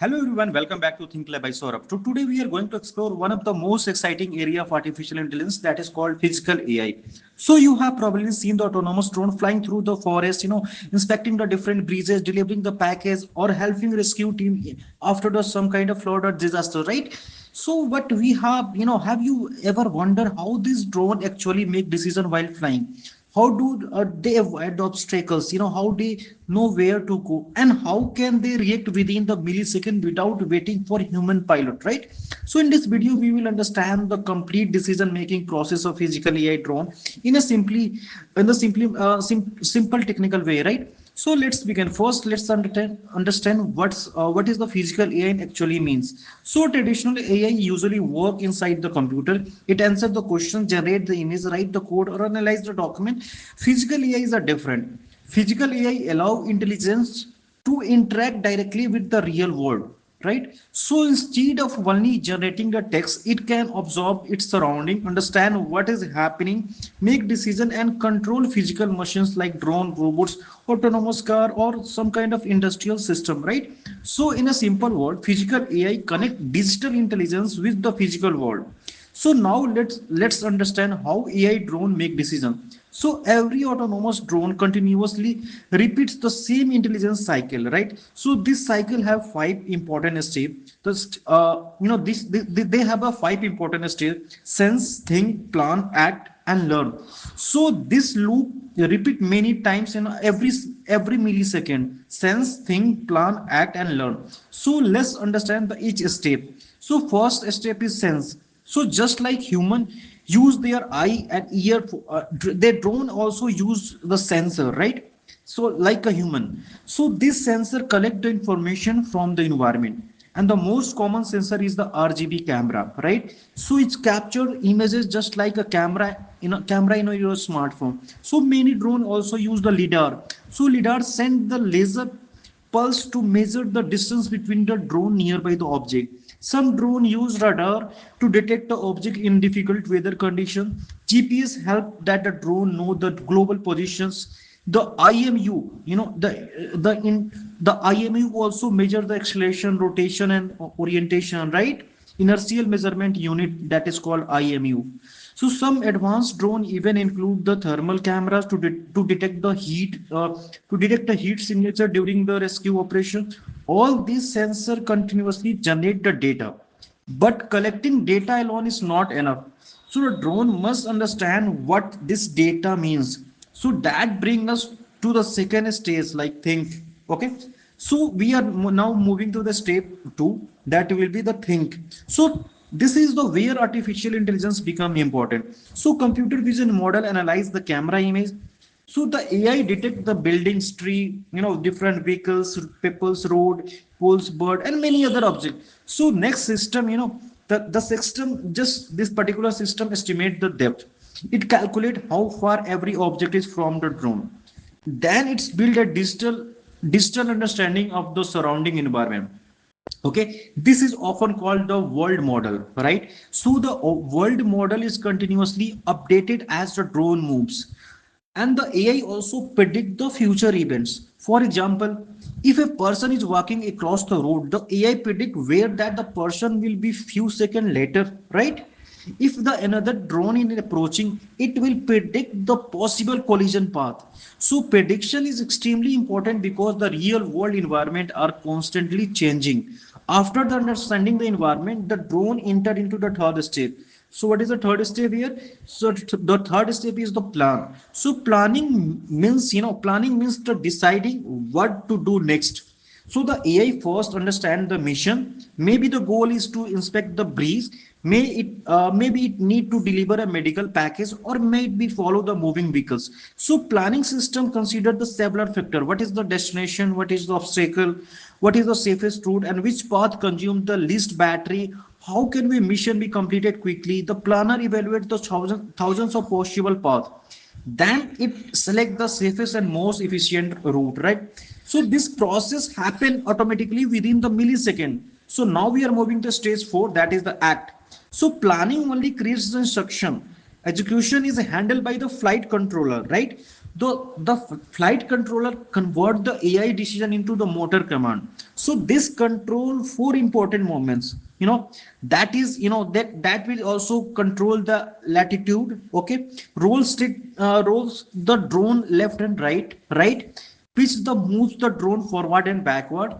Hello everyone, welcome back to Think Lab by Saurabh. So today we are going to explore one of the most exciting area of artificial intelligence that is called physical AI. So you have probably seen the autonomous drone flying through the forest, inspecting the different breezes, delivering the package or helping rescue team after some kind of flood or disaster, right? So what we have, have you ever wondered how this drone actually make decision while flying? How do they avoid obstacles? How they know where to go and how can they react within the millisecond without waiting for human pilot, right? So in this video, we will understand the complete decision making process of physical AI drone in a simple technical way, right? So let's begin. First, let's understand what is the physical AI actually means. So traditional AI usually work inside the computer. It answers the question, generate the image, write the code, or analyze the document. Physical AI is a different. Physical AI allow intelligence to interact directly with the real world, right? So instead of only generating the text, it can absorb its surrounding, understand what is happening, make decision and control physical machines like drone, robots, autonomous car or some kind of industrial system, right? So in a simple word, physical AI connect digital intelligence with the physical world. So now let's understand how AI drone make decision. So every autonomous drone continuously repeats the same intelligence cycle, right? So this cycle have five important steps. They have a five important steps: sense, think, plan, act, and learn. So this loop repeat many times in every millisecond: sense, think, plan, act, and learn. So let's understand the each step. So first step is sense. So just like human use their eye and ear, their drone also use the sensor, right? So like a human. So this sensor collect the information from the environment. And the most common sensor is the RGB camera, right? So it's capture images just like a camera in your smartphone. So many drone also use the lidar. So lidar send the laser pulse to measure the distance between the drone nearby the object. Some drone use radar to detect the object in difficult weather conditions. GPS help that the drone know the global positions. The IMU, the IMU also measure the acceleration, rotation, and orientation, right? Inertial measurement unit that is called IMU. So some advanced drone even include the thermal cameras to detect the heat signature during the rescue operation. All these sensors continuously generate the data, but collecting data alone is not enough. So the drone must understand what this data means. So that brings us to the second stage, like think. Okay. So we are now moving to the step two, that will be the think. So this is the where artificial intelligence become important. So computer vision model analyze the camera image. So the AI detect the buildings, tree, different vehicles, people's road, poles, bird, and many other objects. So next system, the system, just this particular system estimate the depth. It calculate how far every object is from the drone. Then it's build a digital understanding of the surrounding environment. Okay, this is often called the world model, right? So the world model is continuously updated as the drone moves, and the AI also predict the future events. For example, if a person is walking across the road, the AI predict where that the person will be few seconds later, right? If the another drone is approaching, it will predict the possible collision path. So prediction is extremely important because the real world environment are constantly changing. After the understanding the environment, the drone enter into the third step. So what is the third step here? So the third step is the plan. So planning means the deciding what to do next. So the AI first understand the mission. Maybe the goal is to inspect the breeze. Maybe it need to deliver a medical package, or maybe follow the moving vehicles. So planning system consider the several factor. What is the destination? What is the obstacle? What is the safest route? And which path consume the least battery? How can we mission be completed quickly? The planner evaluates the thousands of possible paths. Then it select the safest and most efficient route, right? So this process happen automatically within the millisecond. So now we are moving to stage 4, that is the act. So planning only creates the instruction. Execution is handled by the flight controller, right? The flight controller convert the AI decision into the motor command. So this control four important moments. That is, that will also control the latitude. Okay, rolls the drone left and right. Pitch the moves the drone forward and backward.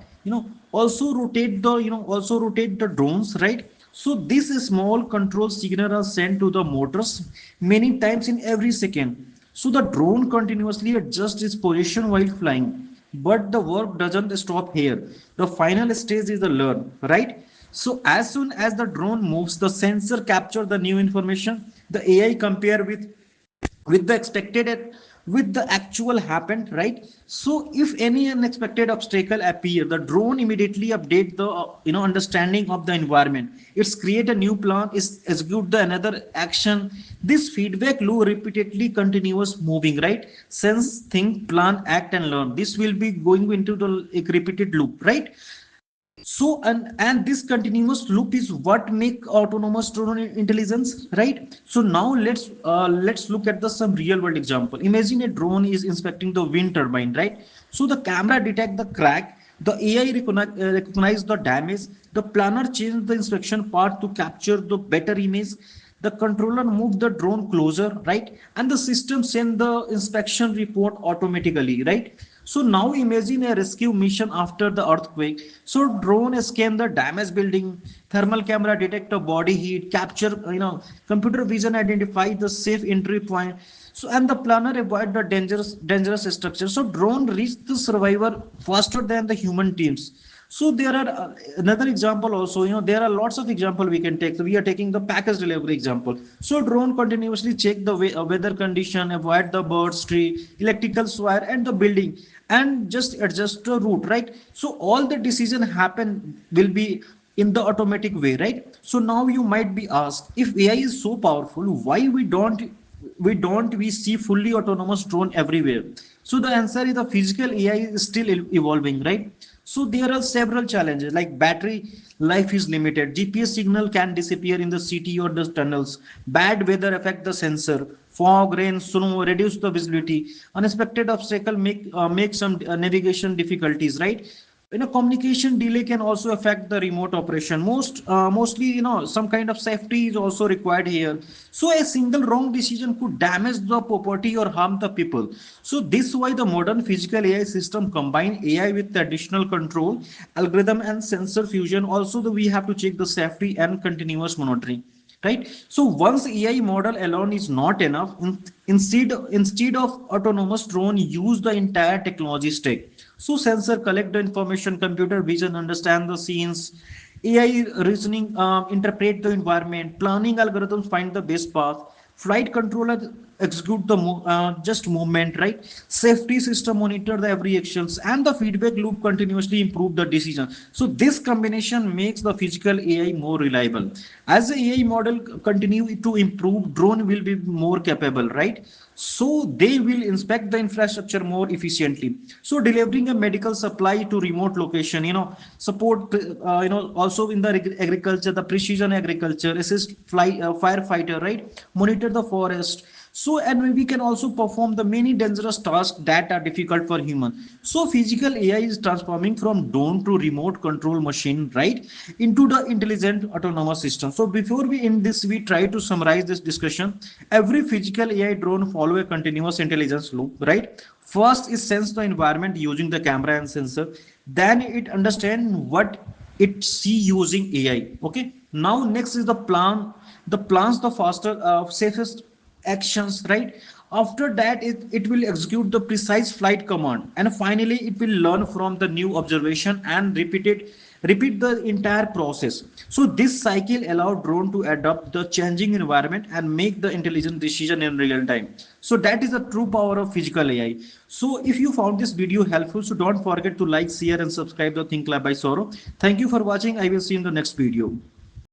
Also rotate the drones, right? So this small control signal are sent to the motors many times in every second. So the drone continuously adjusts its position while flying. But the work doesn't stop here. The final stage is the learn, right? So as soon as the drone moves, the sensor capture the new information. The AI compare with the expected with the actual happened, right? So if any unexpected obstacle appear, the drone immediately update the understanding of the environment. It's create a new plan, is execute the another action. This feedback loop repeatedly continuous moving, right? Sense, think, plan, act, and learn. This will be going into the repeated loop, right? So and this continuous loop is what make autonomous drone intelligence, right? So now let's look at the some real world example. Imagine a drone is inspecting the wind turbine, right? So the camera detect the crack, the AI recognize the damage, the planner change the inspection part to capture the better image, the controller move the drone closer, right? And the system send the inspection report automatically, right? So now imagine a rescue mission after the earthquake. So drone scan the damaged building, thermal camera detect a body heat, capture, computer vision identify the safe entry point. So and the planner avoid the dangerous structure. So drone reach the survivor faster than the human teams. So there are another example also. There are lots of example we can take. So we are taking the package delivery example. So drone continuously check the weather condition, avoid the birds, tree, electrical wire, and the building, and just adjust the route, right? So all the decision happen will be in the automatic way, right? So now you might be asked, if AI is so powerful, why we see fully autonomous drone everywhere? So the answer is the physical AI is still evolving, right? So there are several challenges like battery life is limited, GPS signal can disappear in the city or the tunnels, bad weather affect the sensor, fog, rain, snow reduce the visibility, unexpected obstacle make some navigation difficulties, right? Communication delay can also affect the remote operation. Mostly, some kind of safety is also required here. So a single wrong decision could damage the property or harm the people. So this is why the modern physical AI system combine AI with the additional control algorithm and sensor fusion. Also we have to check the safety and continuous monitoring, right? So once AI model alone is not enough, instead of autonomous drone use the entire technology stack. So sensor collect the information, computer vision understand the scenes, AI reasoning interpret the environment, planning algorithms find the best path, flight controller execute the just movement, right? Safety system monitor the every actions, and the feedback loop continuously improve the decision. So this combination makes the physical AI more reliable. As the AI model continue to improve, drone will be more capable, right? So they will inspect the infrastructure more efficiently, so delivering a medical supply to remote location, support, also in the agriculture, the precision agriculture, assist firefighter, right? Monitor the forest. So and we can also perform the many dangerous tasks that are difficult for human. So physical AI is transforming from drone to remote control machine, right, into the intelligent autonomous system. So before we end this, we try to summarize this discussion. Every physical AI drone follow a continuous intelligence loop, right? First is sense the environment using the camera and sensor, then it understand what it see using AI. Okay, now next is the plans the faster safest actions, right? After that it will execute the precise flight command, and finally it will learn from the new observation and repeat the entire process. So this cycle allow drone to adapt the changing environment and make the intelligent decision in real time. So that is the true power of physical AI. So if you found this video helpful, so don't forget to like, share, and subscribe the Think Lab by Saurabh. Thank you for watching. I will see you in the next video.